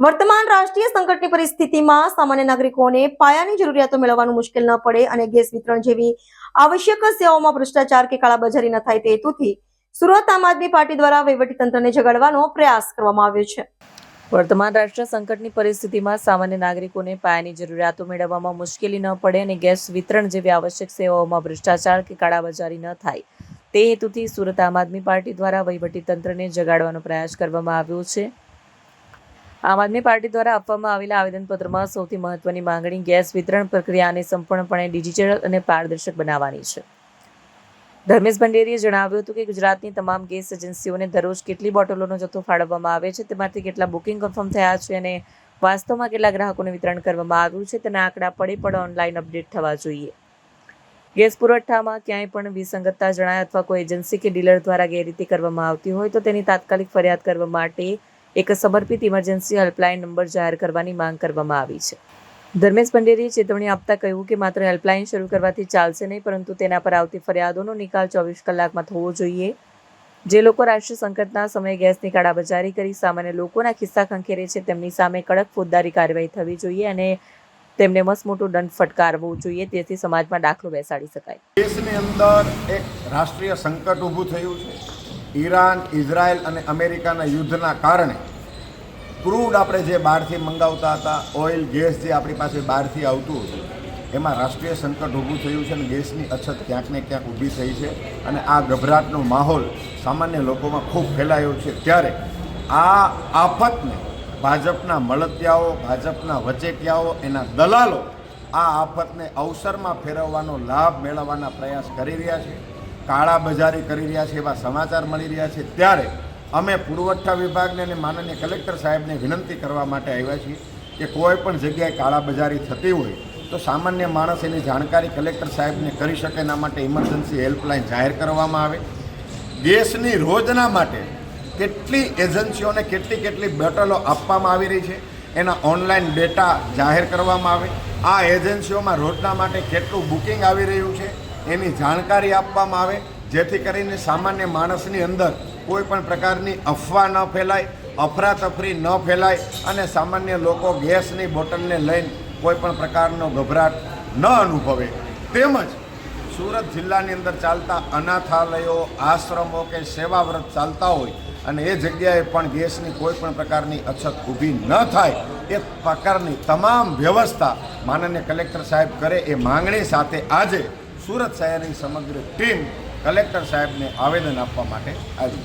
વર્તમાન રાષ્ટ્રીય સંકટની પરિસ્થિતિમાં સામાન્ય નાગરિકોને પાયાની જરૂરિયાતો મેળવવાનું મુશ્કેલ ન પડે અને ગેસ વિતરણ જેવી આવશ્યક સેવાઓમાં ભ્રષ્ટાચાર કે કાળાબજારી ન થાય તે હેતુથી સુરત આમ આદમી પાર્ટી દ્વારા વહીવટીતંત્રને જગાડવાનો પ્રયાસ કરવામાં આવ્યો છે। વર્તમાન રાષ્ટ્રીય સંકટની પરિસ્થિતિમાં સામાન્ય નાગરિકોને પાયાની જરૂરિયાતો મેળવવામાં મુશ્કેલી ન પડે અને ગેસ વિતરણ જેવી આવશ્યક સેવાઓમાં ભ્રષ્ટાચાર કે કાળાબજારી ન થાય તે હેતુથી સુરત આમ આદમી પાર્ટી દ્વારા વહીવટીતંત્રને જગાડવાનો પ્રયાસ કરવામાં આવ્યો છે। આમ આદમી પાર્ટી દ્વારા આપવામાં આવેલા આવેદનપત્રમાં સૌથી મહત્વની માંગણી ગેસ વિતરણ પ્રક્રિયાને સંપૂર્ણપણે ડિજિટલ અને પારદર્શક બનાવવાની છે। ધર્મેશ ભંડેરીએ જણાવ્યું હતું કે ગુજરાતની તમામ ગેસ એજન્સીઓને દરરોજ કેટલી બોટલોનો જથ્થો ફાળવવામાં આવે છે, તેમાંથી કેટલા બુકિંગ કન્ફર્મ થયા છે અને વાસ્તવમાં કેટલા ગ્રાહકોને વિતરણ કરવામાં આવ્યું છે તેના આંકડા પડે ઓનલાઈન અપડેટ થવા જોઈએ। ગેસ પુરવઠામાં ક્યાંય પણ વિસંગતતા જણાય અથવા કોઈ એજન્સી કે ડીલર દ્વારા ગેરરીતિ કરવામાં આવતી હોય તો તેની તાત્કાલિક ફરિયાદ કરવા માટે એક સમર્પિત ઇમરજન્સી હેલ્પલાઇન નંબર જાહેર કરવાની માંગ કરવામાં આવી છે। ધર્મેશ ભંડેરીએ ચેતવણી આપતા કહ્યું કે માત્ર હેલ્પલાઇન શરૂ કરવાથી ચાલશે નહીં, પરંતુ તેના પર આવતી ફરિયાદોનો નિકાલ 24 કલાકમાં થવો જોઈએ। જે લોકો રાષ્ટ્રીય સંકટના સમયે ગેસની કાળાબજારી કરી સામાન્ય લોકોના ખિસ્સા ખંખેરે છે તેમની સામે કડક ફોજદારી કાર્યવાહી થવી જોઈએ અને તેમને મસમોટો દંડ ફટકારવો જોઈએ, તેથી સમાજમાં દાખલો બેસાડી શકાય। દેશની અંદર એક રાષ્ટ્રીય સંકટ ઊભું થયું છે। ઈરાન, ઇઝરાયલ અને અમેરિકાના યુદ્ધના કારણે ક્રૂડ આપણે જે બહારથી મંગાવતા હતા, ઓઇલ, ગેસ જે આપણી પાસે બહારથી આવતું હતું, એમાં રાષ્ટ્રીય સંકટ ઊભું થયું છે અને ગેસની અછત ક્યાંક ને ક્યાંક ઊભી થઈ છે અને આ ગભરાટનો માહોલ સામાન્ય લોકોમાં ખૂબ ફેલાયો છે। ત્યારે આ આફતને ભાજપના મળતિયાઓ, ભાજપના વચેટિયાઓ, એના દલાલો આ આફતને અવસરમાં ફેરવવાનો લાભ મેળવવાના પ્રયાસ કરી રહ્યા છે, કાળાબજારી કરી રહ્યા છે એવા સમાચાર મળી રહ્યા છે। ત્યારે અમે પુરવઠા વિભાગને અને માનનીય કલેક્ટર સાહેબને વિનંતી કરવા માટે આવ્યા છીએ કે કોઈ પણ જગ્યાએ કાળાબજારી થતી હોય તો સામાન્ય માણસ એની જાણકારી કલેક્ટર સાહેબને કરી શકે, એના માટે ઇમરજન્સી હેલ્પલાઇન જાહેર કરવામાં આવે। ગેસની રોજના માટે કેટલી એજન્સીઓને કેટલી બોટલો આપવામાં આવી રહી છે એના ઓનલાઈન ડેટા જાહેર કરવામાં આવે। આ એજન્સીઓમાં રોજના માટે કેટલું બુકિંગ આવી રહ્યું છે એની જાણકારી આપવામાં આવે, જેથી કરીને સામાન્ય માણસની અંદર કોઈ પણ પ્રકારની અફવા ન ફેલાય, અફરાતફરી ન ફેલાય અને સામાન્ય લોકો ગેસની બોટલને લઈને કોઈ પણ પ્રકારનો ગભરાટ ન અનુભવે। તેમજ સુરત જિલ્લાની અંદર ચાલતા અનાથાલયો, આશ્રમો કે સેવાવ્રત ચાલતા હોય અને એ જગ્યાએ પણ ગેસની કોઈ પણ પ્રકારની અછત ઊભી ન થાય એ પ્રકારની તમામ વ્યવસ્થા માનનીય કલેક્ટર સાહેબ કરે એ માંગણી સાથે આજે સુરત શહેરની સમગ્ર ટીમ કલેક્ટર સાહેબને આવેદન આપવા માટે આવી।